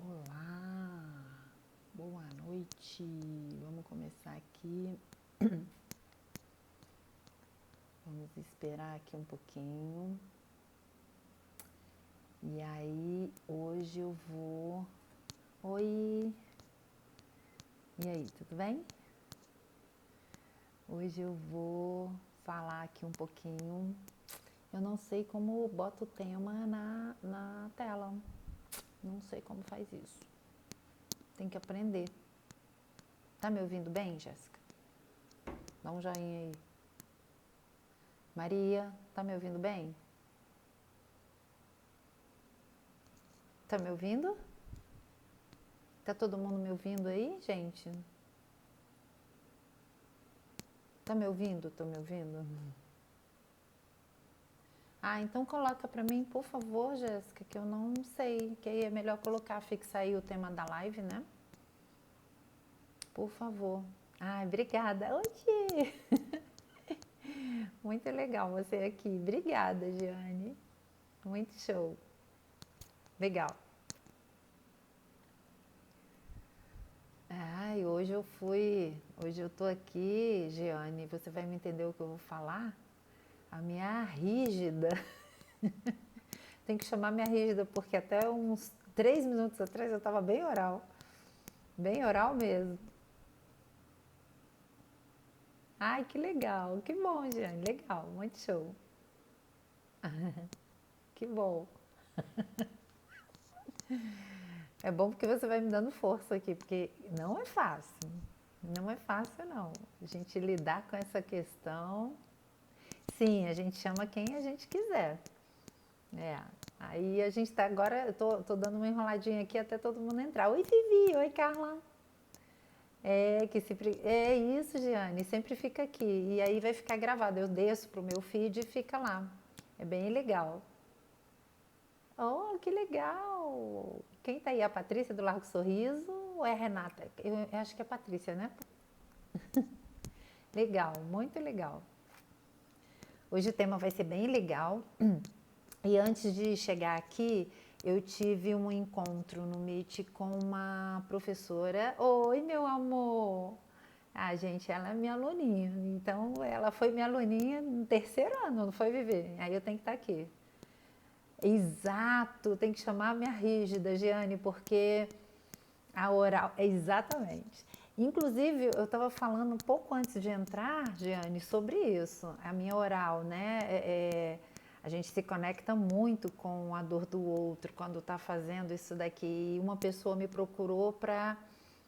Olá, boa noite. Vamos começar aqui. Vamos esperar aqui um pouquinho. E aí, hoje eu vou. Oi! E aí, tudo bem? Hoje eu vou falar aqui um pouquinho. Eu não sei como boto o tema na tela. Não sei como faz isso. Tem que aprender. Tá me ouvindo bem, Jéssica? Dá um joinha aí. Maria, tá me ouvindo bem? Tá me ouvindo? Tá todo mundo me ouvindo aí, gente? Tá me ouvindo? Tô me ouvindo? Ah, então coloca pra mim, por favor, Jéssica, que eu não sei, que aí é melhor colocar, fixar aí o tema da live, né? Por favor. Ai, obrigada. Oi, muito legal você aqui. Obrigada, Giane. Muito show. Legal. Ai, hoje eu tô aqui, Giane, você vai me entender o que eu vou falar? A minha rígida. Tem que chamar minha rígida, porque até uns 3 minutos atrás eu estava bem oral. Bem oral mesmo. Ai, que legal. Que bom, Jeane. Legal. Muito show. Que bom. É bom porque você vai me dando força aqui, porque não é fácil. Não é fácil, não. A gente lidar com essa questão. Sim, a gente chama quem a gente quiser. É. Aí a gente tá agora, eu tô dando uma enroladinha aqui até todo mundo entrar. Oi, Vivi. Oi, Carla. É isso, Giane, sempre fica aqui. E aí vai ficar gravado. Eu desço pro meu feed e fica lá. É bem legal. Oh, que legal! Quem tá aí? A Patrícia do Largo Sorriso ou é a Renata? Eu acho que é a Patrícia, né? Legal, muito legal. Hoje o tema vai ser bem legal. E antes de chegar aqui, eu tive um encontro no Meet com uma professora. Oi, meu amor! Ah, gente, ela é minha aluninha. Então, ela foi minha aluninha no terceiro ano, não foi, Viver? Aí eu tenho que estar aqui. Exato, tem que chamar a minha rígida, Giane, porque a oral, exatamente. Inclusive, eu estava falando um pouco antes de entrar, Giane, sobre isso, a minha oral, né? A gente se conecta muito com a dor do outro quando está fazendo isso daqui. E uma pessoa me procurou para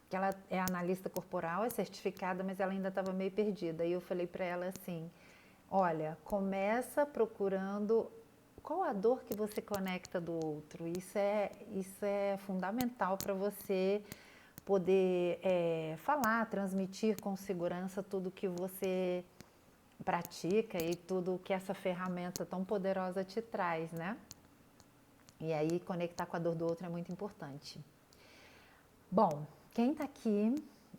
que ela é analista corporal, é certificada, mas ela ainda estava meio perdida. E eu falei para ela assim: olha, começa procurando qual a dor que você conecta do outro. Isso é fundamental para você poder falar, transmitir com segurança tudo que você pratica e tudo que essa ferramenta tão poderosa te traz, né? E aí conectar com a dor do outro é muito importante. Bom, quem está aqui,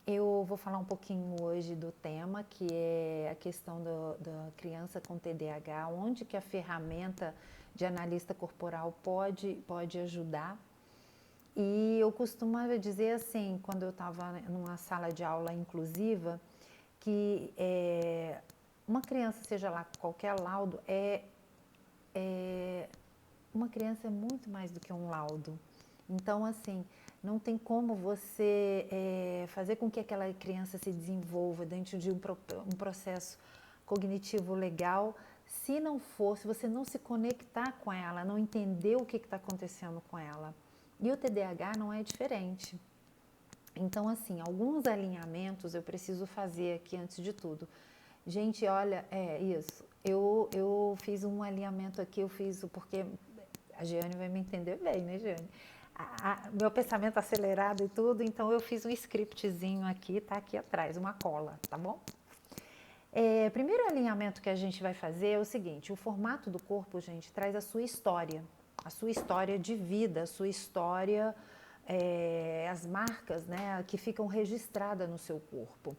eu vou falar um pouquinho hoje do tema, que é a questão da criança com TDAH, onde que a ferramenta de analista corporal pode ajudar. E eu costumava dizer assim, quando eu estava numa sala de aula inclusiva, que uma criança, seja lá qualquer laudo, uma criança é muito mais do que um laudo. Então, assim, não tem como você fazer com que aquela criança se desenvolva dentro de um processo cognitivo legal se você não se conectar com ela, não entender o que está acontecendo com ela. E o TDAH não é diferente. Então, assim, alguns alinhamentos eu preciso fazer aqui antes de tudo. Gente, olha, é isso. Eu fiz um alinhamento aqui, porque a Jeane vai me entender bem, né, Jeane? Meu pensamento acelerado e tudo, então eu fiz um scriptzinho aqui, tá aqui atrás, uma cola, tá bom? Primeiro alinhamento que a gente vai fazer é o seguinte: o formato do corpo, gente, traz a sua história de vida, a sua história, as marcas, né, que ficam registradas no seu corpo.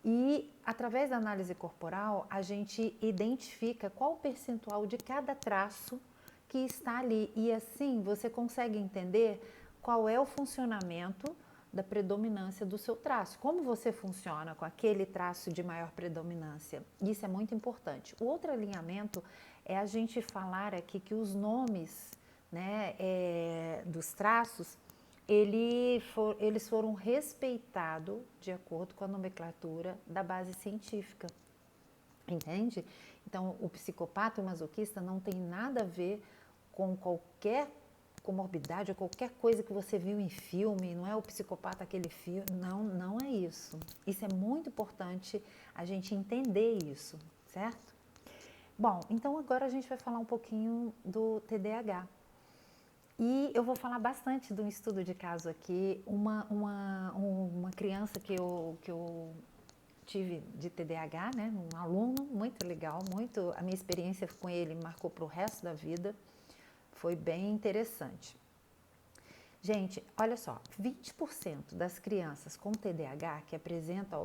E através da análise corporal, a gente identifica qual o percentual de cada traço que está ali. E assim você consegue entender qual é o funcionamento da predominância do seu traço. Como você funciona com aquele traço de maior predominância? Isso é muito importante. O outro alinhamento é a gente falar aqui que os nomes, dos traços, eles foram respeitados de acordo com a nomenclatura da base científica. Entende? Então, o psicopata e o masoquista não tem nada a ver com qualquer comorbidade ou qualquer coisa que você viu em filme, não é o psicopata aquele filme, não é isso. Isso é muito importante a gente entender isso, certo? Bom, então agora a gente vai falar um pouquinho do TDAH. E eu vou falar bastante de um estudo de caso aqui, uma criança que eu tive de TDAH, né, um aluno muito legal, a minha experiência com ele me marcou para o resto da vida, foi bem interessante. Gente, olha só, 20% das crianças com TDAH que apresentam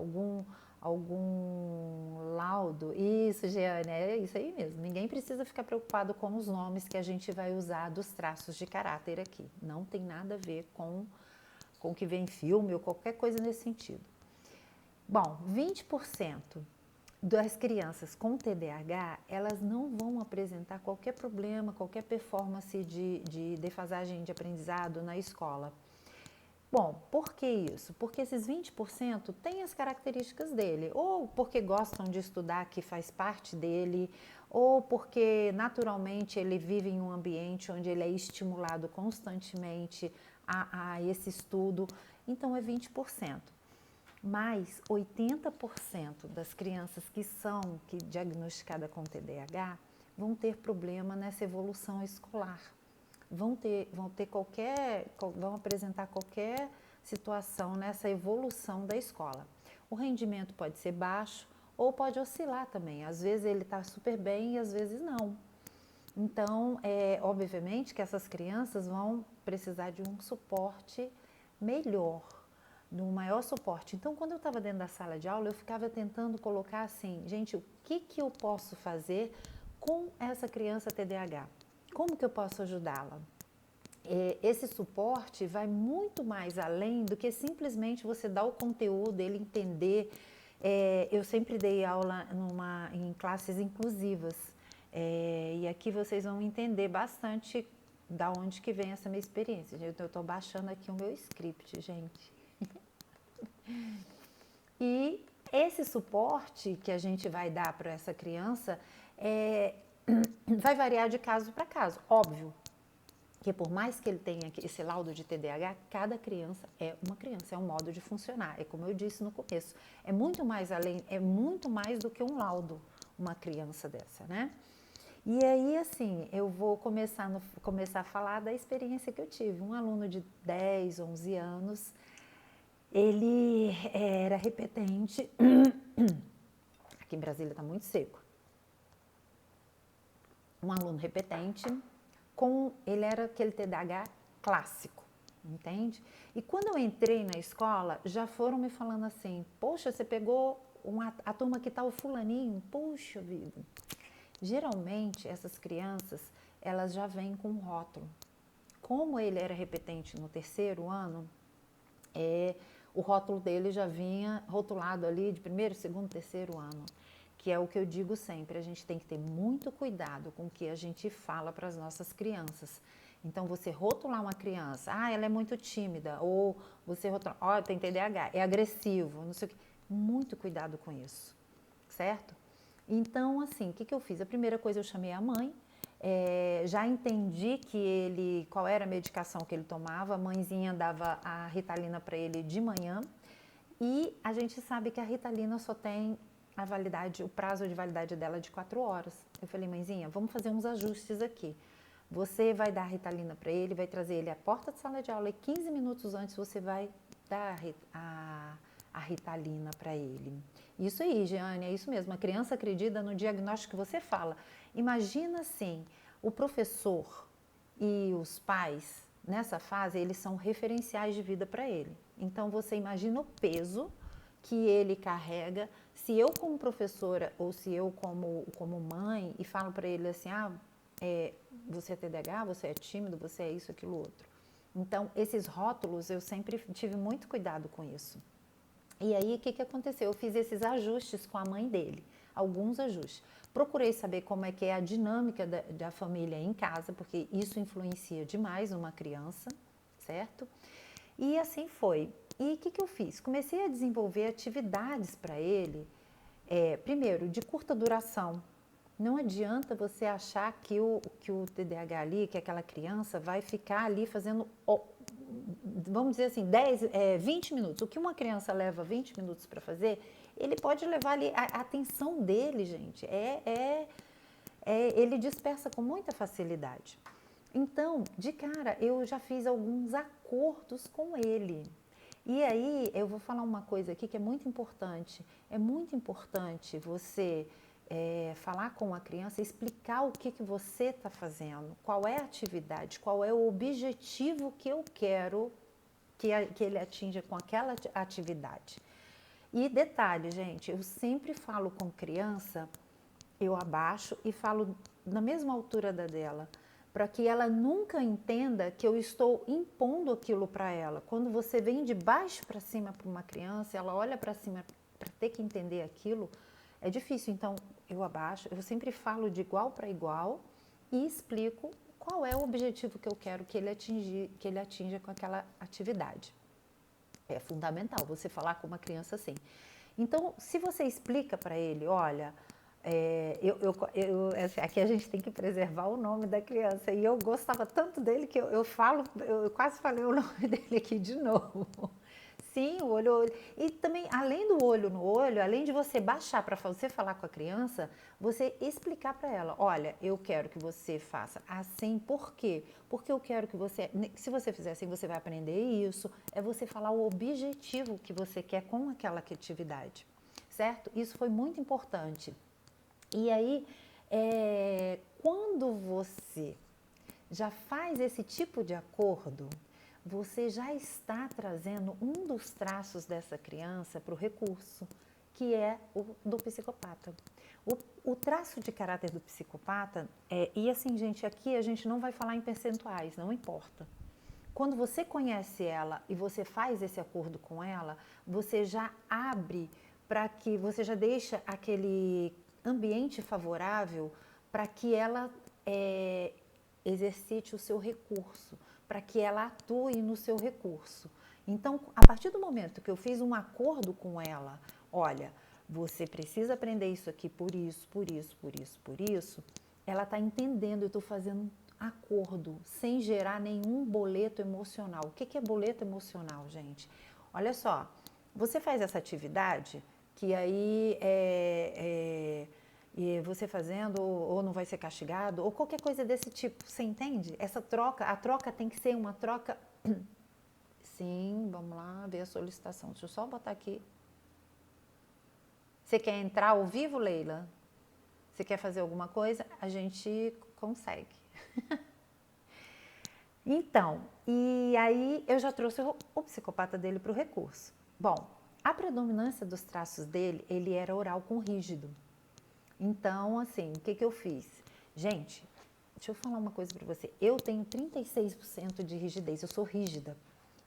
algum laudo, isso, Jeane, é isso aí mesmo, ninguém precisa ficar preocupado com os nomes que a gente vai usar dos traços de caráter aqui, não tem nada a ver com o que vem em filme ou qualquer coisa nesse sentido. Bom, 20% das crianças com TDAH, elas não vão apresentar qualquer problema, qualquer performance de defasagem de aprendizado na escola. Bom, por que isso? Porque esses 20% têm as características dele, ou porque gostam de estudar, que faz parte dele, ou porque naturalmente ele vive em um ambiente onde ele é estimulado constantemente a esse estudo, então é 20%. Mas 80% das crianças que diagnosticadas com TDAH vão ter problema nessa evolução escolar. Vão apresentar qualquer situação nessa evolução da escola. O rendimento pode ser baixo ou pode oscilar também. Às vezes ele está super bem e às vezes não. Então, obviamente que essas crianças vão precisar de um suporte melhor, de um maior suporte. Então, quando eu estava dentro da sala de aula, eu ficava tentando colocar assim, gente, o que eu posso fazer com essa criança TDAH? Como que eu posso ajudá-la? Esse suporte vai muito mais além do que simplesmente você dar o conteúdo, ele entender. Eu sempre dei aula em classes inclusivas, e aqui vocês vão entender bastante da onde que vem essa minha experiência. Eu estou baixando aqui o meu script, gente. E esse suporte que a gente vai dar para essa criança vai variar de caso para caso, óbvio. Que por mais que ele tenha esse laudo de TDAH, cada criança é uma criança, é um modo de funcionar. É como eu disse no começo, é muito mais do que um laudo, uma criança dessa, né? E aí, assim, eu vou começar a falar da experiência que eu tive. Um aluno de 10, 11 anos, ele era repetente. Aqui em Brasília está muito seco. Um aluno repetente, ele era aquele TDAH clássico, entende? E quando eu entrei na escola, já foram me falando assim, poxa, você pegou a turma que tá o fulaninho, puxa vida. Geralmente, essas crianças, elas já vêm com um rótulo. Como ele era repetente no terceiro ano, o rótulo dele já vinha rotulado ali de primeiro, segundo, terceiro ano. Que é o que eu digo sempre, a gente tem que ter muito cuidado com o que a gente fala para as nossas crianças. Então, você rotular uma criança, ela é muito tímida, ou você rotular, tem TDAH, é agressivo, não sei o quê. Muito cuidado com isso, certo? Então, assim, o que eu fiz? A primeira coisa, eu chamei a mãe, já entendi qual era a medicação que ele tomava, a mãezinha dava a Ritalina para ele de manhã, e a gente sabe que a Ritalina só tem o prazo de validade dela é de 4 horas. Eu falei, mãezinha, vamos fazer uns ajustes aqui. Você vai dar a Ritalina para ele, vai trazer ele à porta de sala de aula e 15 minutos antes você vai dar a Ritalina para ele. Isso aí, Jeane, é isso mesmo. A criança acredita no diagnóstico que você fala. Imagina assim, o professor e os pais, nessa fase, eles são referenciais de vida para ele. Então, você imagina o peso que ele carrega, se eu como professora ou se eu como mãe e falo para ele assim, você é TDAH, você é tímido, você é isso, aquilo, outro. Então, esses rótulos, eu sempre tive muito cuidado com isso. E aí, o que aconteceu? Eu fiz esses ajustes com a mãe dele, alguns ajustes. Procurei saber como é que é a dinâmica da família em casa, porque isso influencia demais uma criança, certo? E assim foi. E o que eu fiz? Comecei a desenvolver atividades para ele, primeiro, de curta duração. Não adianta você achar que o TDAH ali, que aquela criança vai ficar ali fazendo, vamos dizer assim, 20 minutos. O que uma criança leva 20 minutos para fazer, ele pode levar ali, a atenção dele, gente, ele dispersa com muita facilidade. Então, de cara, eu já fiz alguns acordos com ele. E aí, eu vou falar uma coisa aqui que é muito importante. É muito importante você falar com a criança, explicar o que você está fazendo, qual é a atividade, qual é o objetivo que eu quero que ele atinja com aquela atividade. E detalhe, gente, eu sempre falo com criança, eu abaixo e falo na mesma altura da dela, para que ela nunca entenda que eu estou impondo aquilo para ela. Quando você vem de baixo para cima para uma criança, ela olha para cima para ter que entender aquilo, é difícil. Então, eu abaixo, eu sempre falo de igual para igual e explico qual é o objetivo que eu quero que ele atinja com aquela atividade. É fundamental você falar com uma criança assim. Então, se você explica para ele, olha, aqui a gente tem que preservar o nome da criança. E eu gostava tanto dele que eu quase falei o nome dele aqui de novo. Sim, o olho. E também, além do olho no olho, além de você baixar para você falar com a criança, você explicar para ela, olha, eu quero que você faça assim, por quê? Porque eu quero que você, se você fizer assim, você vai aprender isso. É você falar o objetivo que você quer com aquela atividade, certo? Isso foi muito importante. E aí, quando você já faz esse tipo de acordo, você já está trazendo um dos traços dessa criança para o recurso, que é o do psicopata. O traço de caráter do psicopata, e assim, gente, aqui a gente não vai falar em percentuais, não importa. Quando você conhece ela e você faz esse acordo com ela, você já abre para que você já deixa aquele ambiente favorável para que ela exercite o seu recurso, para que ela atue no seu recurso. Então, a partir do momento que eu fiz um acordo com ela, olha, você precisa aprender isso aqui por isso, por isso, por isso, por isso, ela está entendendo, eu estou fazendo acordo, sem gerar nenhum boleto emocional. O que é boleto emocional, gente? Olha só, você faz essa atividade que aí e você fazendo ou não vai ser castigado, ou qualquer coisa desse tipo, você entende? Essa troca, a troca tem que ser uma troca... Sim, vamos lá ver a solicitação. Deixa eu só botar aqui. Você quer entrar ao vivo, Leila? Você quer fazer alguma coisa? A gente consegue. Então, e aí eu já trouxe o psicopata dele para o recurso. Bom, a predominância dos traços dele, ele era oral com rígido. Então, assim, o que eu fiz? Gente, deixa eu falar uma coisa para você. Eu tenho 36% de rigidez, eu sou rígida.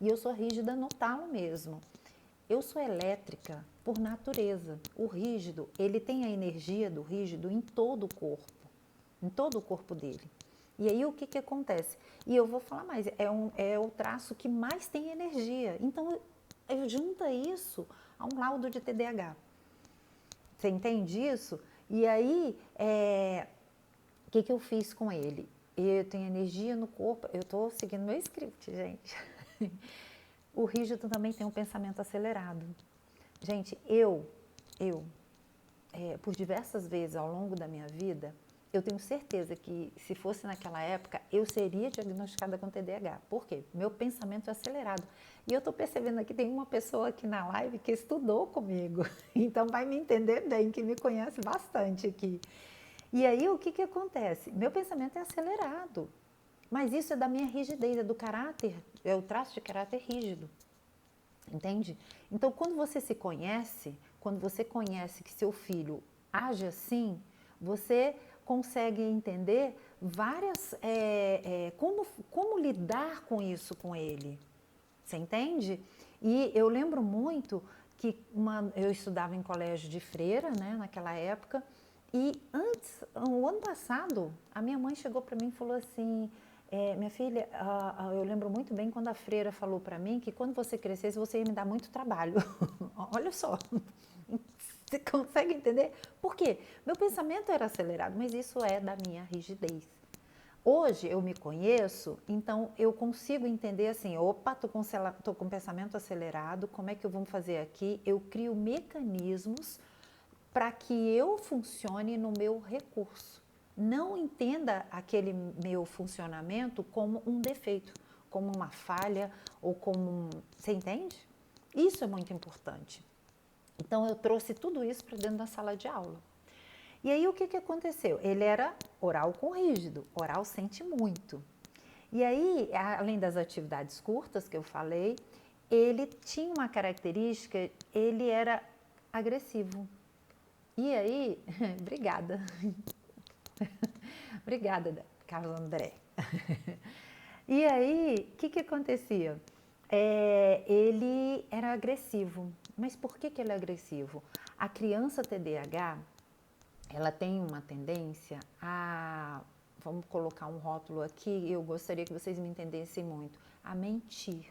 E eu sou rígida no talo mesmo. Eu sou elétrica por natureza. O rígido, ele tem a energia do rígido em todo o corpo dele. E aí o que acontece? E eu vou falar mais, é o traço que mais tem energia. Então, junta isso a um laudo de TDAH. Você entende isso? E aí, o que eu fiz com ele? Eu tenho energia no corpo, eu estou seguindo meu script, gente. O rígido também tem um pensamento acelerado. Gente, por diversas vezes ao longo da minha vida, eu tenho certeza que se fosse naquela época, eu seria diagnosticada com TDAH. Por quê? Meu pensamento é acelerado. E eu estou percebendo aqui, tem uma pessoa aqui na live que estudou comigo. Então vai me entender bem, que me conhece bastante aqui. E aí o que acontece? Meu pensamento é acelerado. Mas isso é da minha rigidez, é do caráter, é o traço de caráter rígido. Entende? Então quando você se conhece, quando você conhece que seu filho age assim, você consegue entender várias, como lidar com isso com ele. Você entende? E eu lembro muito que eu estudava em colégio de freira, né, naquela época, e o ano passado, a minha mãe chegou para mim e falou assim, minha filha, eu lembro muito bem quando a freira falou para mim que quando você crescesse você ia me dar muito trabalho. Olha só, você consegue entender? Por quê? Meu pensamento era acelerado, mas isso é da minha rigidez. Hoje eu me conheço, então eu consigo entender assim, opa, tô com pensamento acelerado, como é que eu vou fazer aqui? Eu crio mecanismos para que eu funcione no meu recurso. Não entenda aquele meu funcionamento como um defeito, como uma falha ou como Você entende? Isso é muito importante. Então eu trouxe tudo isso para dentro da sala de aula. E aí o que aconteceu? Ele era oral com rígido, oral sente muito. E aí, além das atividades curtas que eu falei, ele tinha uma característica, ele era agressivo. E aí, obrigada. Obrigada, Carlos André. E aí, o que acontecia? Ele era agressivo. Mas por que ele é agressivo? A criança TDAH, ela tem uma tendência a, vamos colocar um rótulo aqui, eu gostaria que vocês me entendessem muito, a mentir.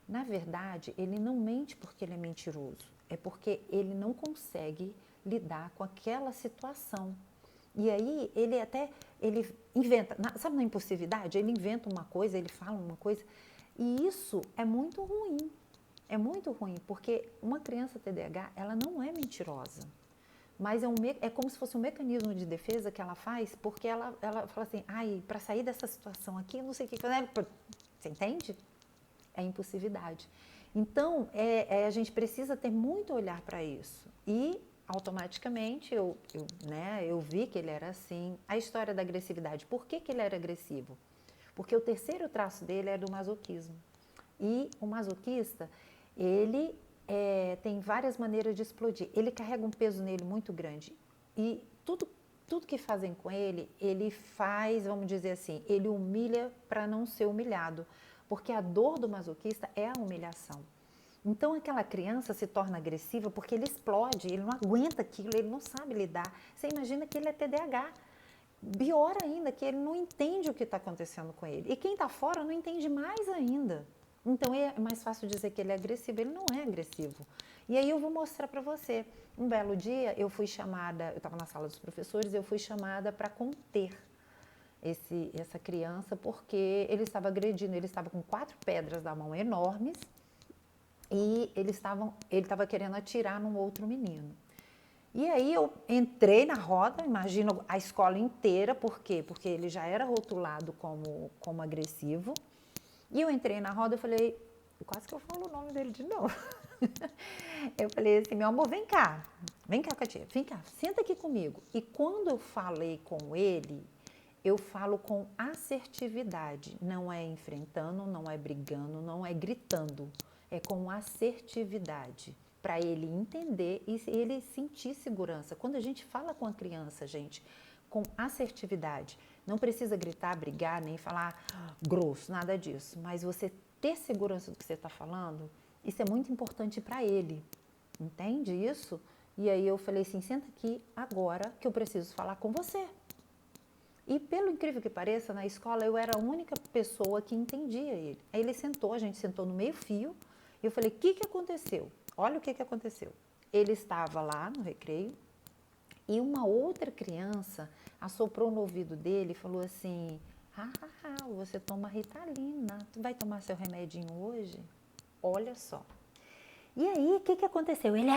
Na verdade, ele não mente porque ele é mentiroso, é porque ele não consegue lidar com aquela situação. E aí ele inventa, sabe na impulsividade? Ele inventa uma coisa, ele fala uma coisa, e isso é muito ruim. É muito ruim, porque uma criança TDAH, ela não é mentirosa. Mas é como se fosse um mecanismo de defesa que ela faz, porque ela fala assim, para sair dessa situação aqui, não sei o que fazer. Você entende? É impulsividade. Então, a gente precisa ter muito olhar para isso. E, automaticamente, eu vi que ele era assim. A história da agressividade, por que ele era agressivo? Porque o terceiro traço dele é do masoquismo. E o masoquista, ele tem várias maneiras de explodir. Ele carrega um peso nele muito grande. E tudo que fazem com ele faz, vamos dizer assim, ele humilha para não ser humilhado. Porque a dor do masoquista é a humilhação. Então aquela criança se torna agressiva porque ele explode, ele não aguenta aquilo, ele não sabe lidar. Você imagina que ele é TDAH. Pior ainda, que ele não entende o que está acontecendo com ele. E quem está fora não entende mais ainda. Então é mais fácil dizer que ele é agressivo, ele não é agressivo. E aí eu vou mostrar para você. Um belo dia eu fui chamada, eu estava na sala dos professores, eu fui chamada para conter essa criança porque ele estava agredindo, ele estava com 4 pedras da mão enormes e ele estava querendo atirar num outro menino. E aí eu entrei na roda, imagino a escola inteira, por quê? Porque ele já era rotulado como agressivo. E eu entrei na roda e falei, quase que eu falo o nome dele de novo. Eu falei assim, meu amor, vem cá, Katia, vem cá, senta aqui comigo. E quando eu falei com ele, eu falo com assertividade, não é enfrentando, não é brigando, não é gritando, é com assertividade, para ele entender e ele sentir segurança. Quando a gente fala com a criança, gente, com assertividade, não precisa gritar, brigar, nem falar grosso, nada disso, mas você ter segurança do que você está falando, isso é muito importante para ele, entende isso? E aí eu falei assim, senta aqui agora que eu preciso falar com você. E pelo incrível que pareça, na escola eu era a única pessoa que entendia ele. Aí ele sentou, a gente sentou no meio fio, e eu falei, o que aconteceu? Olha o que aconteceu. Ele estava lá no recreio, e uma outra criança assoprou no ouvido dele e falou assim, você toma Ritalina, tu vai tomar seu remedinho hoje? Olha só. E aí, o que aconteceu? Ele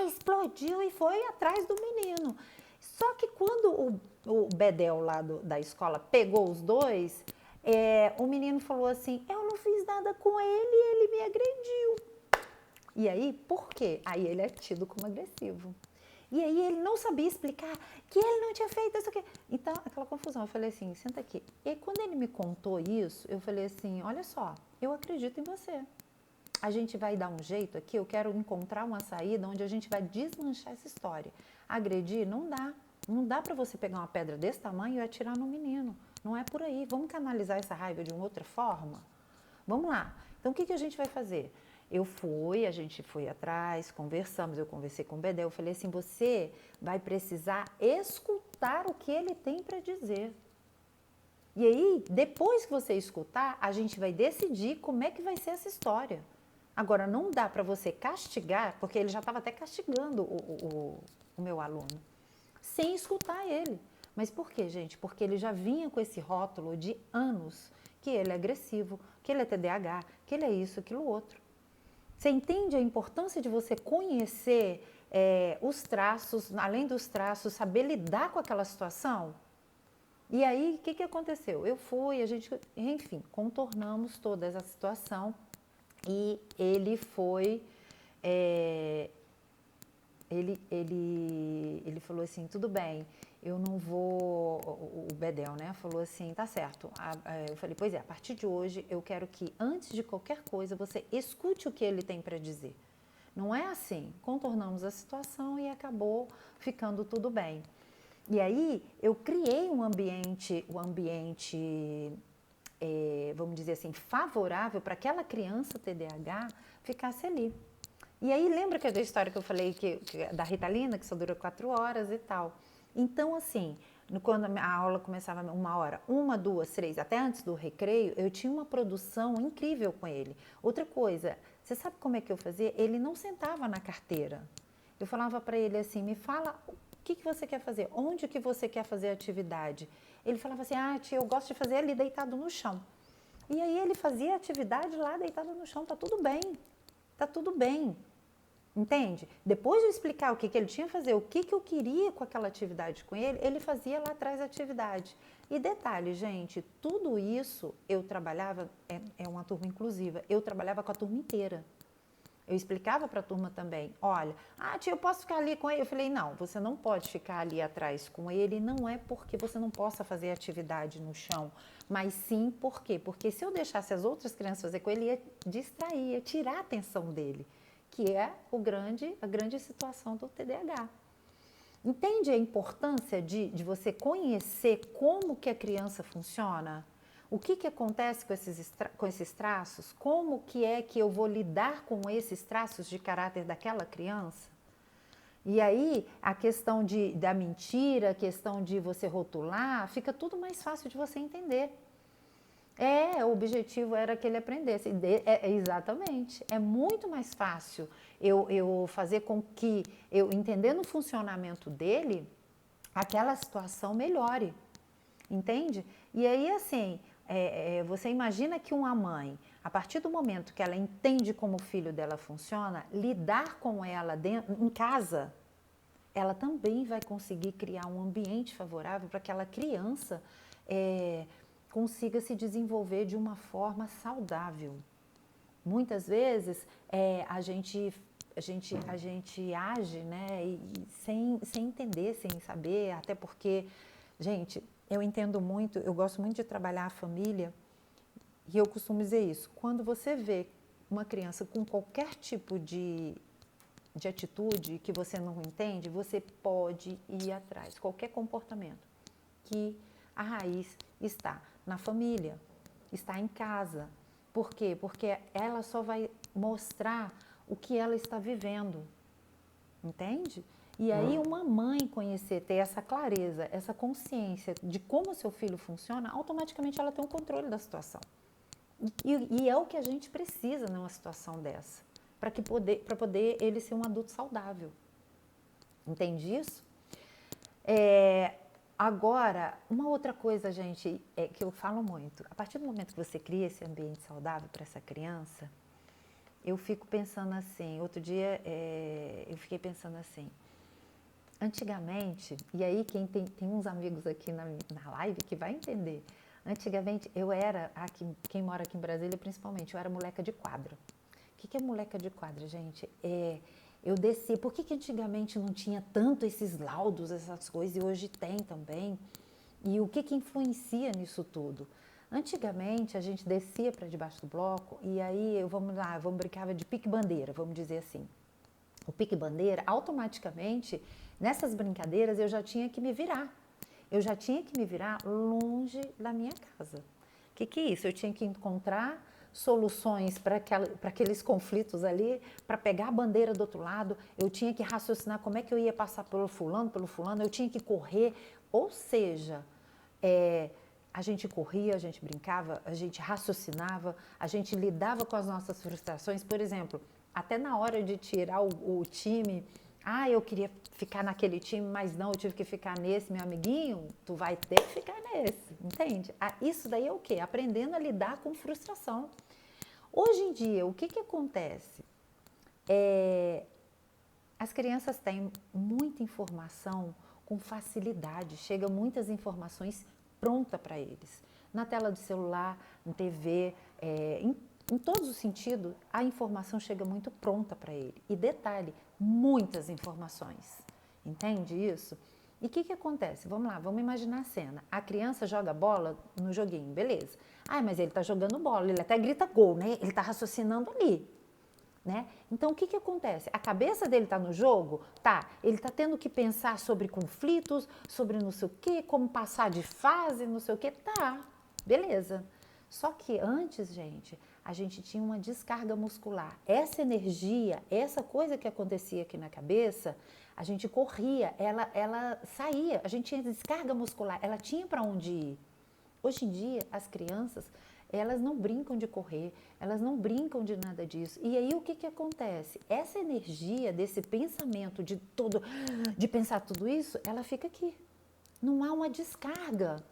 explodiu e foi atrás do menino. Só que quando o Bedel lá da escola pegou os dois, o menino falou assim, eu não fiz nada com ele me agrediu. E aí, por quê? Aí ele é tido como agressivo. E aí ele não sabia explicar que ele não tinha feito isso aqui. Então, aquela confusão. Eu falei assim, senta aqui. E quando ele me contou isso, eu falei assim, olha só, eu acredito em você. A gente vai dar um jeito aqui, eu quero encontrar uma saída onde a gente vai desmanchar essa história. Agredir não dá. Não dá para você pegar uma pedra desse tamanho e atirar no menino. Não é por aí. Vamos canalizar essa raiva de uma outra forma? Vamos lá. Então, o que a gente vai fazer? A gente foi atrás, conversamos, eu conversei com o Bedel, eu falei assim, você vai precisar escutar o que ele tem para dizer. E aí, depois que você escutar, a gente vai decidir como é que vai ser essa história. Agora, não dá para você castigar, porque ele já estava até castigando o meu aluno, sem escutar ele. Mas por quê, gente? Porque ele já vinha com esse rótulo de anos, que ele é agressivo, que ele é TDAH, que ele é isso, aquilo, outro. Você entende a importância de você conhecer os traços, além dos traços, saber lidar com aquela situação? E aí, o que aconteceu? A gente, enfim, contornamos toda essa situação e ele foi, ele falou assim, tudo bem, eu não vou, o Bedel, né, falou assim, tá certo. Eu falei, pois é, a partir de hoje eu quero que antes de qualquer coisa você escute o que ele tem para dizer. Não é assim, contornamos a situação e acabou ficando tudo bem. E aí eu criei um ambiente, vamos dizer assim, favorável para aquela criança TDAH ficasse ali. E aí lembra que da história que eu falei da Ritalina, que só dura 4 horas e tal. Então, assim, quando a aula começava 1 hora, 1, 2, 3, até antes do recreio, eu tinha uma produção incrível com ele. Outra coisa, você sabe como é que eu fazia? Ele não sentava na carteira. Eu falava para ele assim, me fala o que você quer fazer, onde que você quer fazer a atividade. Ele falava assim, tia, eu gosto de fazer ali deitado no chão. E aí ele fazia a atividade lá deitado no chão, tá tudo bem, tá tudo bem. Entende? Depois de eu explicar o que ele tinha que fazer, o que eu queria com aquela atividade com ele, ele fazia lá atrás a atividade. E detalhe, gente, tudo isso eu trabalhava, é uma turma inclusiva, eu trabalhava com a turma inteira. Eu explicava para a turma também, olha, tia, eu posso ficar ali com ele? Eu falei, não, você não pode ficar ali atrás com ele, não é porque você não possa fazer atividade no chão, mas sim por quê? Porque se eu deixasse as outras crianças fazer com ele, ia distrair, ia tirar a atenção dele, que é a grande situação do TDAH. Entende a importância de você conhecer como que a criança funciona? O que acontece com esses traços? Como que é que eu vou lidar com esses traços de caráter daquela criança? E aí, a questão da mentira, a questão de você rotular, fica tudo mais fácil de você entender. O objetivo era que ele aprendesse. Exatamente. É muito mais fácil eu fazer com que, eu entendendo o funcionamento dele, aquela situação melhore. Entende? E aí, assim, você imagina que uma mãe, a partir do momento que ela entende como o filho dela funciona, lidar com ela em casa, ela também vai conseguir criar um ambiente favorável para que aquela criança consiga se desenvolver de uma forma saudável. Muitas vezes a gente age, né, sem entender, sem saber, até porque, gente, eu entendo muito, eu gosto muito de trabalhar a família e eu costumo dizer isso. Quando você vê uma criança com qualquer tipo de atitude que você não entende, você pode ir atrás, qualquer comportamento, que a raiz está na família, está em casa. Por quê? Porque ela só vai mostrar o que ela está vivendo, entende? E aí uma mãe ter essa clareza, essa consciência de como o seu filho funciona, automaticamente ela tem um controle da situação. E é o que a gente precisa numa situação dessa, para poder ele ser um adulto saudável. Entende isso? Agora, uma outra coisa, gente, que eu falo muito. A partir do momento que você cria esse ambiente saudável para essa criança, eu fico pensando assim, outro dia eu fiquei pensando assim, antigamente, e aí tem uns amigos aqui na live que vai entender, antigamente eu era, quem mora aqui em Brasília principalmente, eu era moleca de quadra. O que é moleca de quadra, gente? Eu desci, por que antigamente não tinha tanto esses laudos, essas coisas, e hoje tem também? E o que influencia nisso tudo? Antigamente a gente descia para debaixo do bloco e aí vamos brincava de pique-bandeira, vamos dizer assim. o pique-bandeira, automaticamente, nessas brincadeiras, eu já tinha que me virar. Eu já tinha que me virar longe da minha casa. O que é isso? Eu tinha que encontrar soluções para aqueles conflitos ali, para pegar a bandeira do outro lado, eu tinha que raciocinar como é que eu ia passar pelo fulano, eu tinha que correr. Ou seja, a gente corria, a gente brincava, a gente raciocinava, a gente lidava com as nossas frustrações. Por exemplo, até na hora de tirar o time, eu queria ficar naquele time, mas não, eu tive que ficar nesse, meu amiguinho, tu vai ter que ficar nesse, entende? Isso daí é o quê? Aprendendo a lidar com frustração. Hoje em dia, o que acontece? As crianças têm muita informação com facilidade, chega muitas informações pronta para eles. Na tela do celular, na TV, em todos os sentidos, a informação chega muito pronta para ele. E detalhe, muitas informações. Entende isso? E o que acontece? Vamos lá, vamos imaginar a cena. A criança joga bola no joguinho, beleza. Mas ele está jogando bola, ele até grita gol, né? Ele está raciocinando ali. Né? Então, o que acontece? A cabeça dele está no jogo? Tá. Ele está tendo que pensar sobre conflitos, sobre não sei o quê, como passar de fase, não sei o quê. Tá, beleza. Só que antes, gente, a gente tinha uma descarga muscular. Essa energia, essa coisa que acontecia aqui na cabeça, a gente corria, ela saía, a gente tinha descarga muscular, ela tinha para onde ir. Hoje em dia, as crianças, elas não brincam de correr, elas não brincam de nada disso. E aí o que acontece? Essa energia desse pensamento de pensar tudo isso, ela fica aqui. Não há uma descarga.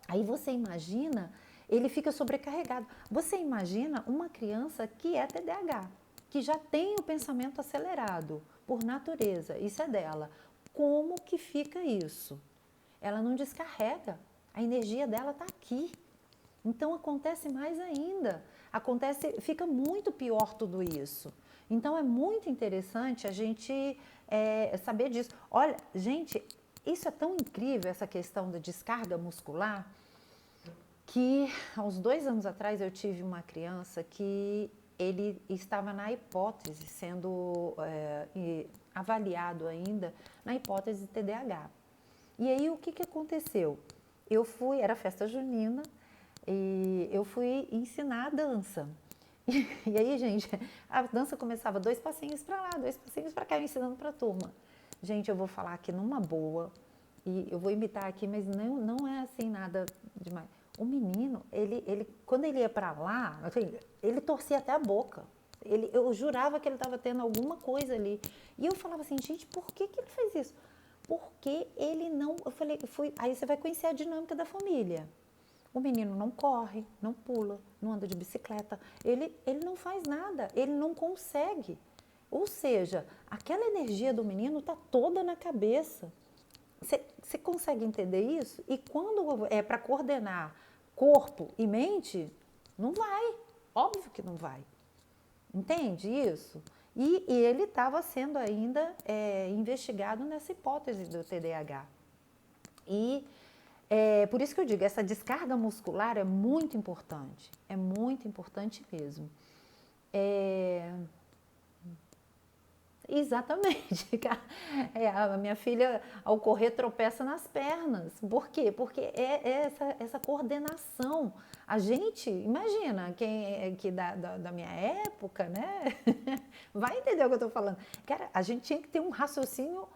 Aí você imagina, ele fica sobrecarregado. Você imagina uma criança que é TDAH, que já tem o pensamento acelerado por natureza, isso é dela. Como que fica isso? Ela não descarrega, a energia dela está aqui. Então acontece mais ainda, fica muito pior tudo isso. Então é muito interessante a gente saber disso. Olha, gente, isso é tão incrível, essa questão da descarga muscular, que há uns 2 anos atrás eu tive uma criança que ele estava na hipótese, sendo avaliado ainda, na hipótese de TDAH. E aí o que aconteceu? Era festa junina, e eu fui ensinar a dança. E aí, gente, a dança começava 2 passinhos para lá, 2 passinhos para cá, eu ensinando para a turma. Gente, eu vou falar aqui numa boa, e eu vou imitar aqui, mas não é assim nada demais. O menino, quando ele ia para lá, assim, ele torcia até a boca. Eu jurava que ele estava tendo alguma coisa ali. E eu falava assim, gente, por que ele fez isso? Porque ele não... Aí você vai conhecer a dinâmica da família. O menino não corre, não pula, não anda de bicicleta, ele não faz nada, ele não consegue. Ou seja, aquela energia do menino está toda na cabeça. Você consegue entender isso? E quando é para coordenar corpo e mente, não vai. Óbvio que não vai. Entende isso? E ele estava sendo ainda investigado nessa hipótese do TDAH. E por isso que eu digo, essa descarga muscular é muito importante mesmo. Exatamente. A minha filha, ao correr, tropeça nas pernas. Por quê? Porque é essa coordenação. A gente, imagina, quem que da minha época, né? Vai entender o que eu estou falando. Cara, a gente tinha que ter um raciocínio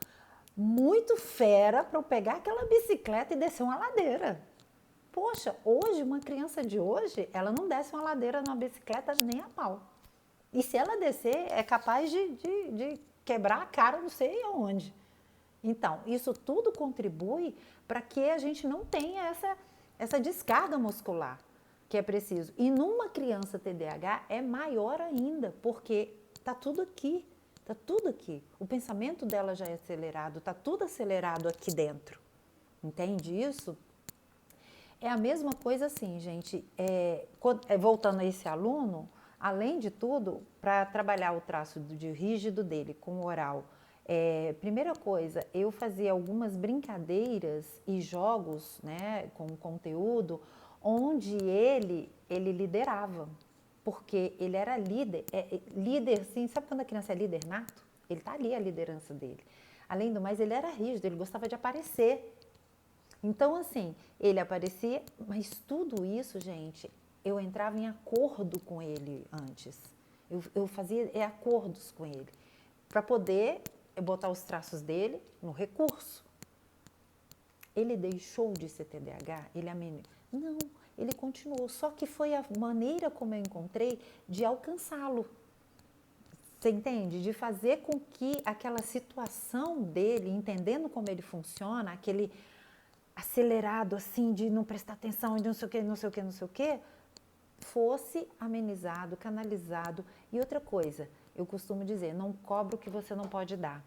muito fera para eu pegar aquela bicicleta e descer uma ladeira. Poxa, hoje, uma criança de hoje, ela não desce uma ladeira numa bicicleta nem a pau. E se ela descer, é capaz de quebrar a cara não sei aonde. Então, isso tudo contribui para que a gente não tenha essa descarga muscular que é preciso. E numa criança TDAH é maior ainda, porque está tudo aqui. Está tudo aqui. O pensamento dela já é acelerado, está tudo acelerado aqui dentro. Entende isso? É a mesma coisa assim, gente. Voltando a esse aluno, além de tudo, para trabalhar o traço de rígido dele com o oral, primeira coisa, eu fazia algumas brincadeiras e jogos, né, com conteúdo, onde ele liderava. Porque ele era líder, líder, sim, sabe quando a criança é líder nato? Ele está ali, a liderança dele. Além do mais, ele era rígido, ele gostava de aparecer. Então, assim, ele aparecia, mas tudo isso, gente, eu entrava em acordo com ele antes. Eu fazia acordos com ele, para poder botar os traços dele no recurso. Ele deixou de ser TDAH? Ele amenizou? Não, ele continuou. Só que foi a maneira como eu encontrei de alcançá-lo. Você entende? De fazer com que aquela situação dele, entendendo como ele funciona, aquele acelerado assim, de não prestar atenção, de não sei o que, não sei o que, não sei o que, fosse amenizado, canalizado. E outra coisa, eu costumo dizer, não cobra o que você não pode dar.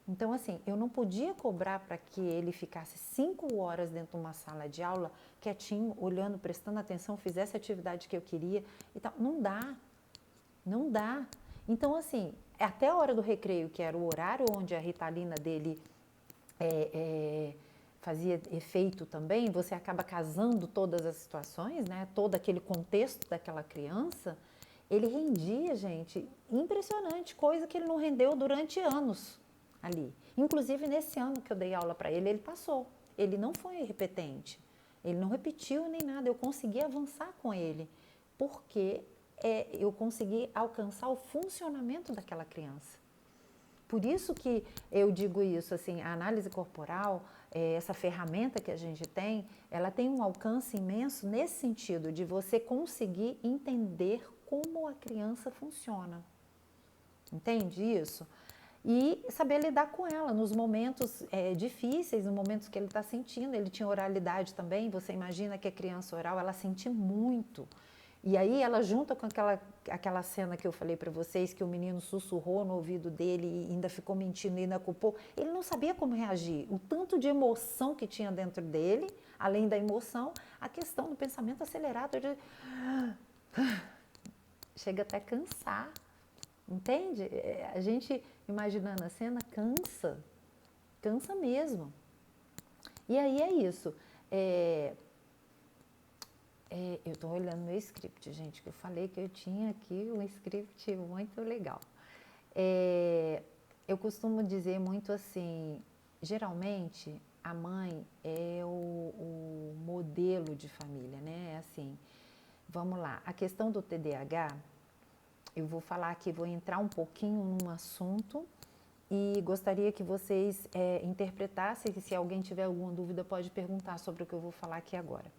Então, assim, eu não podia cobrar para que ele ficasse 5 horas dentro de uma sala de aula, quietinho, olhando, prestando atenção, fizesse a atividade que eu queria e tal. Não dá, não dá. Então, assim, até a hora do recreio, que era o horário onde a Ritalina dele fazia efeito também, você acaba casando todas as situações, né? Todo aquele contexto daquela criança, ele rendia, gente, impressionante, coisa que ele não rendeu durante anos ali. Inclusive, nesse ano que eu dei aula para ele, ele passou. Ele não foi repetente, ele não repetiu nem nada, eu consegui avançar com ele, porque eu consegui alcançar o funcionamento daquela criança. Por isso que eu digo isso, assim, a análise corporal, essa ferramenta que a gente tem, ela tem um alcance imenso nesse sentido, de você conseguir entender como a criança funciona. Entende isso? E saber lidar com ela nos momentos difíceis, nos momentos que ele está sentindo. Ele tinha oralidade também, você imagina que a criança oral, ela sente muito. E aí ela junta com aquela cena que eu falei para vocês, que o menino sussurrou no ouvido dele e ainda ficou mentindo e ainda culpou, ele não sabia como reagir. O tanto de emoção que tinha dentro dele, além da emoção, a questão do pensamento acelerado, de... chega até a cansar, entende? A gente, imaginando a cena, cansa mesmo. E aí é isso. Eu estou olhando meu script, gente, que eu falei que eu tinha aqui um script muito legal. Eu costumo dizer muito assim, geralmente a mãe é o modelo de família, né? É assim, vamos lá, a questão do TDAH, eu vou falar aqui, vou entrar um pouquinho num assunto e gostaria que vocês interpretassem, se alguém tiver alguma dúvida pode perguntar sobre o que eu vou falar aqui agora.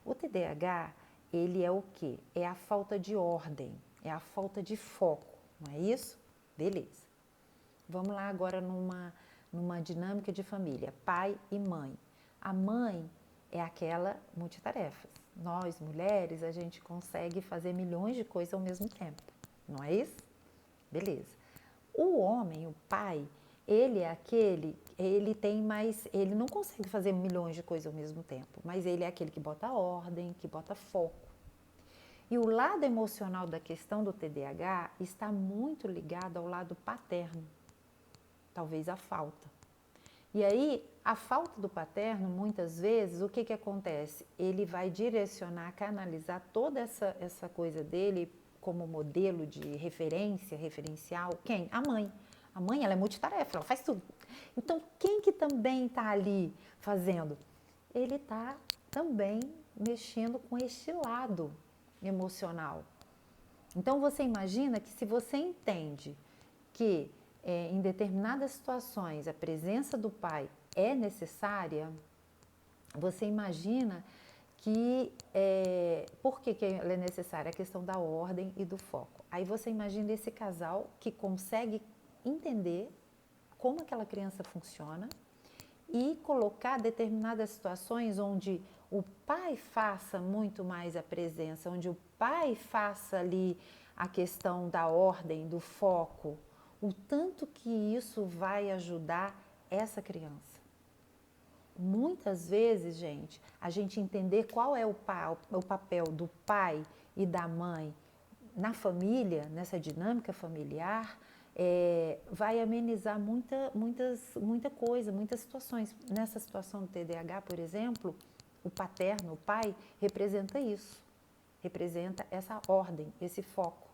O TDAH, ele é o quê? É a falta de ordem, é a falta de foco, não é isso? Beleza. Vamos lá agora numa dinâmica de família, pai e mãe. A mãe é aquela multitarefas. Nós, mulheres, a gente consegue fazer milhões de coisas ao mesmo tempo, não é isso? Beleza. O homem, o pai, ele é aquele, ele não consegue fazer milhões de coisas ao mesmo tempo, mas ele é aquele que bota ordem, que bota foco. E o lado emocional da questão do TDAH está muito ligado ao lado paterno, talvez a falta. E aí, a falta do paterno, muitas vezes, o que acontece? Ele vai direcionar, canalizar toda essa coisa dele como modelo de referência, referencial. Quem? A mãe. A mãe, ela é multitarefa, ela faz tudo. Então, quem que também está ali fazendo? Ele está também mexendo com este lado emocional. Então, você imagina que se você entende que em determinadas situações a presença do pai é necessária, você imagina que, por que ela é necessária? A questão da ordem e do foco. Aí você imagina esse casal que consegue entender como aquela criança funciona e colocar determinadas situações onde o pai faça muito mais a presença, onde o pai faça ali a questão da ordem, do foco, o tanto que isso vai ajudar essa criança. Muitas vezes, gente, a gente entender qual é o papel do pai e da mãe na família, nessa dinâmica familiar, vai amenizar muita coisa, muitas situações. Nessa situação do TDAH, por exemplo, o paterno, o pai, representa isso, representa essa ordem, esse foco.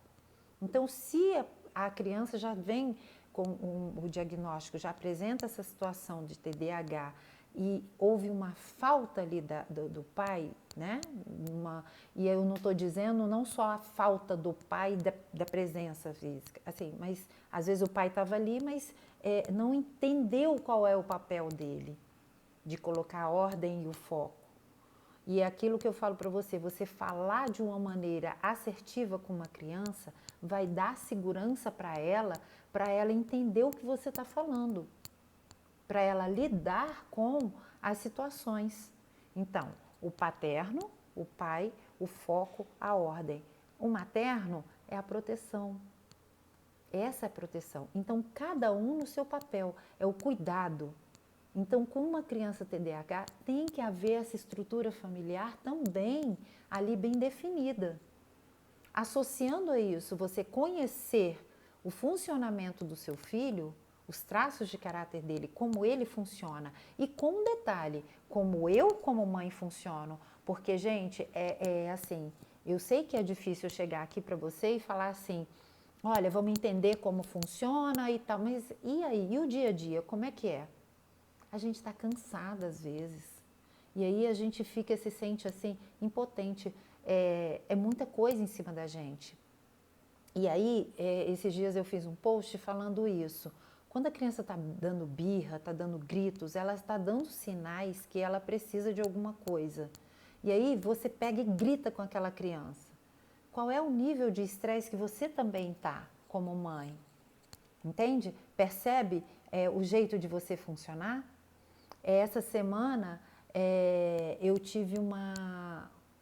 Então, se a criança já vem com o diagnóstico já apresenta essa situação de TDAH e houve uma falta ali do pai, né? E eu não estou dizendo não só a falta do pai da presença física, assim, mas às vezes o pai estava ali, mas não entendeu qual é o papel dele, de colocar a ordem e o foco. E é aquilo que eu falo para você falar de uma maneira assertiva com uma criança vai dar segurança para ela entender o que você está falando, para ela lidar com as situações. Então, o paterno, o pai, o foco, a ordem. O materno é a proteção. Essa é a proteção. Então, cada um no seu papel, é o cuidado. Então, com uma criança TDAH, tem que haver essa estrutura familiar também ali bem definida. Associando a isso, você conhecer o funcionamento do seu filho, os traços de caráter dele, como ele funciona e com um detalhe, como eu como mãe funciono, porque, gente, assim, eu sei que é difícil chegar aqui para você e falar assim, olha, vamos entender como funciona e tal, mas e aí, e o dia a dia, como é que é? A gente está cansada às vezes. E aí a gente se sente assim, impotente. É muita coisa em cima da gente. E aí, esses dias eu fiz um post falando isso. Quando a criança está dando birra, está dando gritos, ela está dando sinais que ela precisa de alguma coisa. E aí você pega e grita com aquela criança. Qual é o nível de estresse que você também está como mãe? Entende? Percebe o jeito de você funcionar? Essa semana eu tive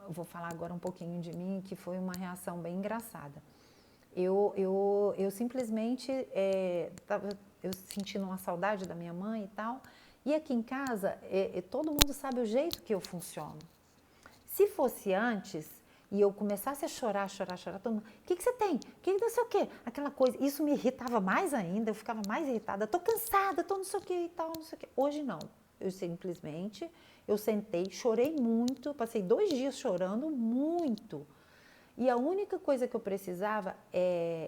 vou falar agora um pouquinho de mim, que foi uma reação bem engraçada. Eu simplesmente estava sentindo uma saudade da minha mãe e tal, e aqui em casa todo mundo sabe o jeito que eu funciono. Se fosse antes e eu começasse a chorar, todo mundo, o que você tem? Que não sei o quê? Aquela coisa, isso me irritava mais ainda, eu ficava mais irritada, tô cansada, tô não sei o quê e tal, não sei o quê. Hoje não. Eu sentei, chorei muito, passei 2 dias chorando muito. E a única coisa que eu precisava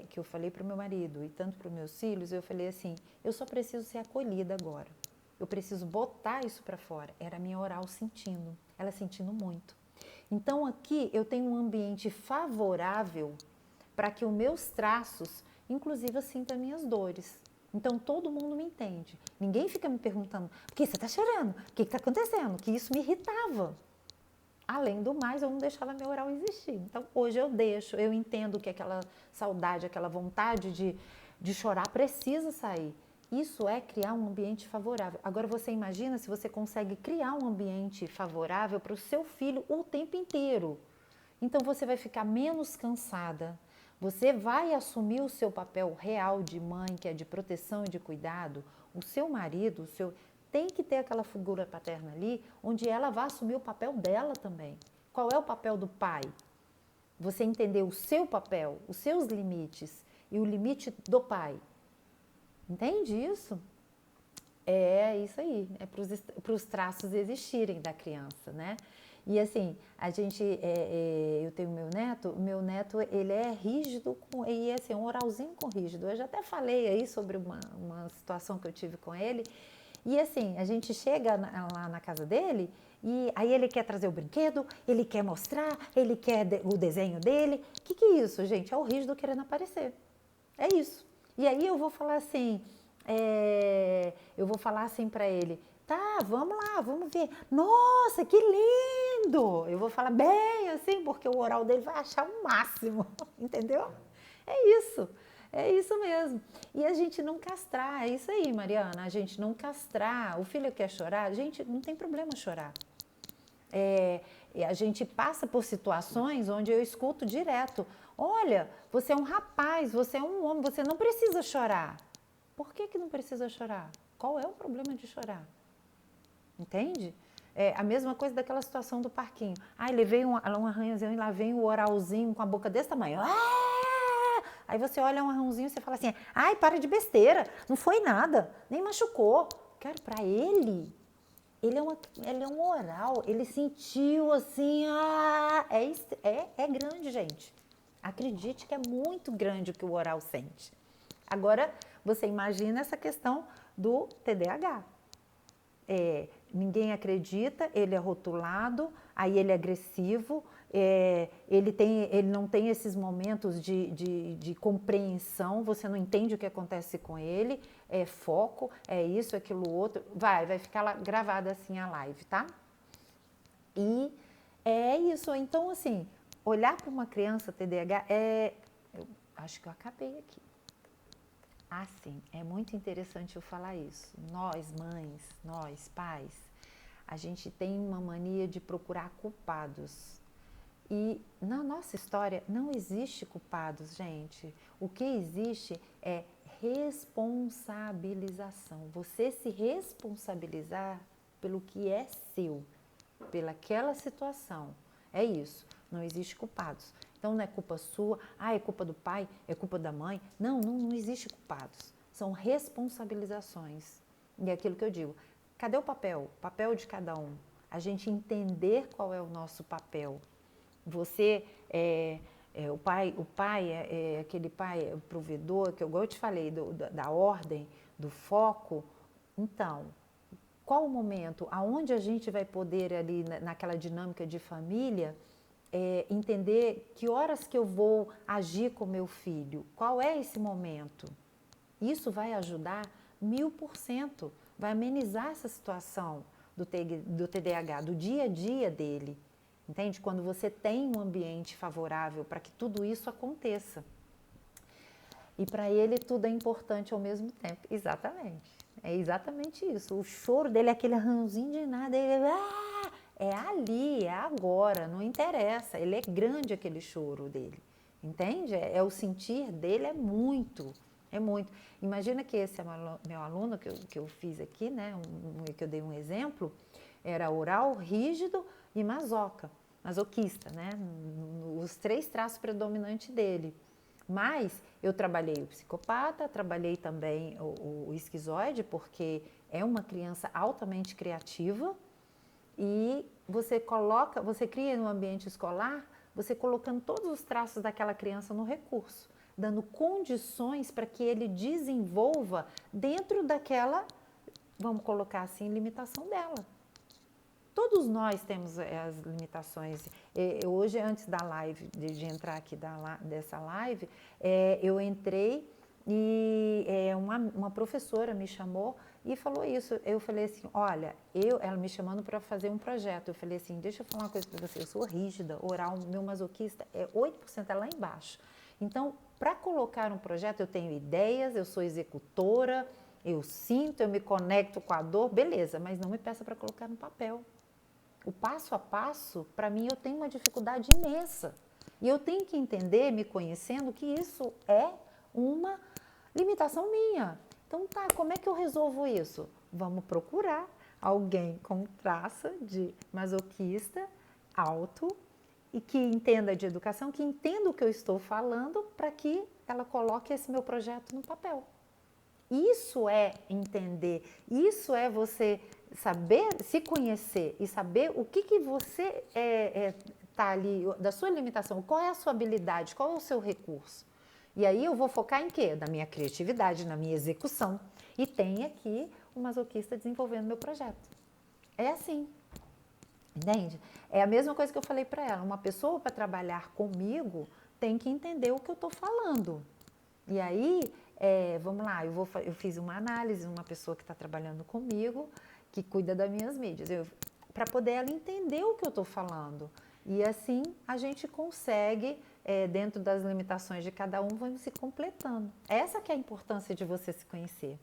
que eu falei para o meu marido e tanto para os meus filhos, eu falei assim, eu só preciso ser acolhida agora. Eu preciso botar isso para fora. Era a minha oral sentindo, ela sentindo muito. Então aqui eu tenho um ambiente favorável para que os meus traços, inclusive, eu sinta minhas dores. Então, todo mundo me entende. Ninguém fica me perguntando, por que você está chorando? O que está acontecendo? Que isso me irritava. Além do mais, eu não deixava meu oral existir. Então, hoje eu deixo, eu entendo que aquela saudade, aquela vontade de chorar precisa sair. Isso é criar um ambiente favorável. Agora, você imagina se você consegue criar um ambiente favorável para o seu filho o tempo inteiro. Então, você vai ficar menos cansada. Você vai assumir o seu papel real de mãe, que é de proteção e de cuidado. O seu marido, tem que ter aquela figura paterna ali, onde ela vai assumir o papel dela também. Qual é o papel do pai? Você entender o seu papel, os seus limites e o limite do pai. Entende isso? É isso aí, é para os traços existirem da criança, né? E assim, eu tenho o meu neto ele é rígido, e assim, um oralzinho com rígido. Eu já até falei aí sobre uma situação que eu tive com ele, e assim, a gente chega lá na casa dele, e aí ele quer trazer o brinquedo, ele quer mostrar, ele quer o desenho dele. O que é isso, gente? É o rígido querendo aparecer. É isso. E aí eu vou falar assim, para ele, tá, vamos lá, vamos ver. Nossa, que lindo! Eu vou falar bem assim, porque o oral dele vai achar o máximo, entendeu? É isso mesmo. E a gente não castrar, é isso aí, Mariana, a gente não castrar. O filho quer chorar, gente, não tem problema chorar. A gente passa por situações onde eu escuto direto, olha, você é um rapaz, você é um homem, você não precisa chorar. Por que não precisa chorar? Qual é o problema de chorar? Entende? A mesma coisa daquela situação do parquinho. Levei um arranhãozinho e lá vem o oralzinho com a boca desse tamanho. Aí você olha um arranhãozinho e você fala assim, para de besteira, não foi nada, nem machucou. Cara, para ele é um oral, ele sentiu assim, é grande, gente. Acredite que é muito grande o que o oral sente. Agora, você imagina essa questão do TDAH. Ninguém acredita, ele é rotulado, aí ele é agressivo, ele não tem esses momentos de compreensão, você não entende o que acontece com ele, é foco, é isso, aquilo outro, vai ficar lá gravada assim a live, tá? E é isso, então assim, olhar para uma criança TDAH eu acho que eu acabei aqui. Sim, é muito interessante eu falar isso. Nós, mães, nós, pais, a gente tem uma mania de procurar culpados. E na nossa história não existe culpados, gente. O que existe é responsabilização. Você se responsabilizar pelo que é seu, pelaquela situação. É isso. Não existe culpados. Então não é culpa sua, é culpa do pai, é culpa da mãe. Não existe culpados. São responsabilizações. E é aquilo que eu digo. Cadê o papel? O papel de cada um. A gente entender qual é o nosso papel. Você o pai é aquele pai provedor, que eu te falei, da ordem, do foco. Então, qual o momento, aonde a gente vai poder ali naquela dinâmica de família, entender que horas que eu vou agir com meu filho, qual é esse momento? Isso vai ajudar 1000%, vai amenizar essa situação do TDAH, do dia a dia dele, entende? Quando você tem um ambiente favorável para que tudo isso aconteça. E para ele tudo é importante ao mesmo tempo, exatamente. É exatamente isso. O choro dele é aquele arranzinho de nada, ele é ali, é agora, não interessa. Ele é grande aquele choro dele, entende? O sentir dele é muito. Imagina que esse é meu aluno que eu fiz aqui, né? Que eu dei um exemplo, era oral, rígido e masoquista, né? Os 3 traços predominantes dele. Mas eu trabalhei o psicopata, trabalhei também o esquizoide, porque é uma criança altamente criativa e você cria no ambiente escolar, você colocando todos os traços daquela criança no recurso, dando condições para que ele desenvolva dentro daquela, vamos colocar assim, limitação dela. Todos nós temos as limitações. Hoje, antes da live, de entrar aqui dessa live, eu entrei e uma professora me chamou e falou isso. Eu falei assim, olha, ela me chamando para fazer um projeto. Eu falei assim, deixa eu falar uma coisa para você, eu sou rígida, oral, meu masoquista é 8%, é lá embaixo. Então, para colocar um projeto, eu tenho ideias, eu sou executora, eu sinto, eu me conecto com a dor, beleza, mas não me peça para colocar no papel. O passo a passo, para mim, eu tenho uma dificuldade imensa. E eu tenho que entender, me conhecendo, que isso é uma limitação minha. Então, tá, como é que eu resolvo isso? Vamos procurar alguém com traço de masoquista alto e que entenda de educação, que entenda o que eu estou falando para que ela coloque esse meu projeto no papel. Isso é entender, isso é você saber se conhecer e saber o que você está ali, da sua limitação, qual é a sua habilidade, qual é o seu recurso. E aí eu vou focar em quê? Na minha criatividade, na minha execução. E tem aqui o masoquista desenvolvendo meu projeto. É assim, entende? É a mesma coisa que eu falei para ela, uma pessoa para trabalhar comigo tem que entender o que eu estou falando. E aí, vamos lá, eu fiz uma análise, uma pessoa que está trabalhando comigo, que cuida das minhas mídias, para poder ela entender o que eu estou falando. E assim a gente consegue, dentro das limitações de cada um, vamos se completando. Essa que é a importância de você se conhecer,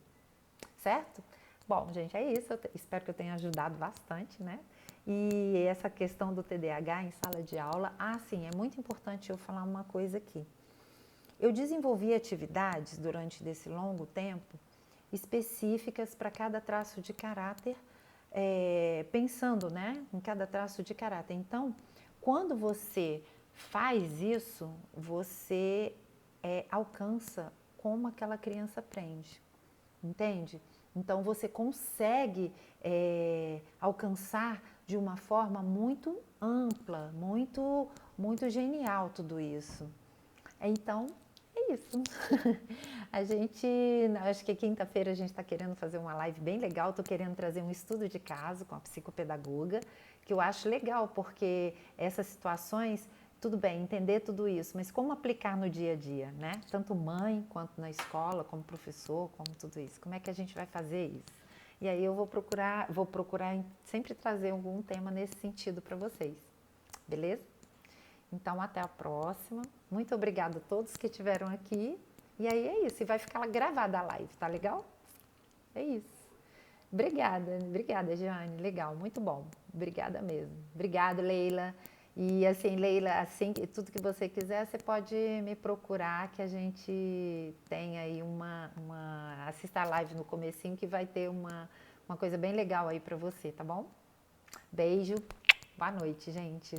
certo? Bom, gente, é isso. Espero que eu tenha ajudado bastante, né? E essa questão do TDAH em sala de aula, sim, é muito importante eu falar uma coisa aqui. Eu desenvolvi atividades durante desse longo tempo específicas para cada traço de caráter, pensando, né, em cada traço de caráter. Então, quando você faz isso, você alcança como aquela criança aprende, entende? Então, você consegue alcançar de uma forma muito ampla, muito genial tudo isso. Então, é é isso. A gente, acho que quinta-feira a gente está querendo fazer uma live bem legal. Estou querendo trazer um estudo de caso com a psicopedagoga, que eu acho legal, porque essas situações, tudo bem, entender tudo isso, mas como aplicar no dia a dia, né? Tanto mãe, quanto na escola, como professor, como tudo isso. Como é que a gente vai fazer isso? E aí eu vou procurar sempre trazer algum tema nesse sentido para vocês, beleza? Então, até a próxima. Muito obrigada a todos que estiveram aqui. E aí é isso. E vai ficar gravada a live, tá legal? É isso. Obrigada, Jeane. Legal, muito bom. Obrigada mesmo. Obrigada, Leila. E assim, Leila, assim, tudo que você quiser, você pode me procurar que a gente tem aí assista a live no comecinho que vai ter uma coisa bem legal aí pra você, tá bom? Beijo. Boa noite, gente.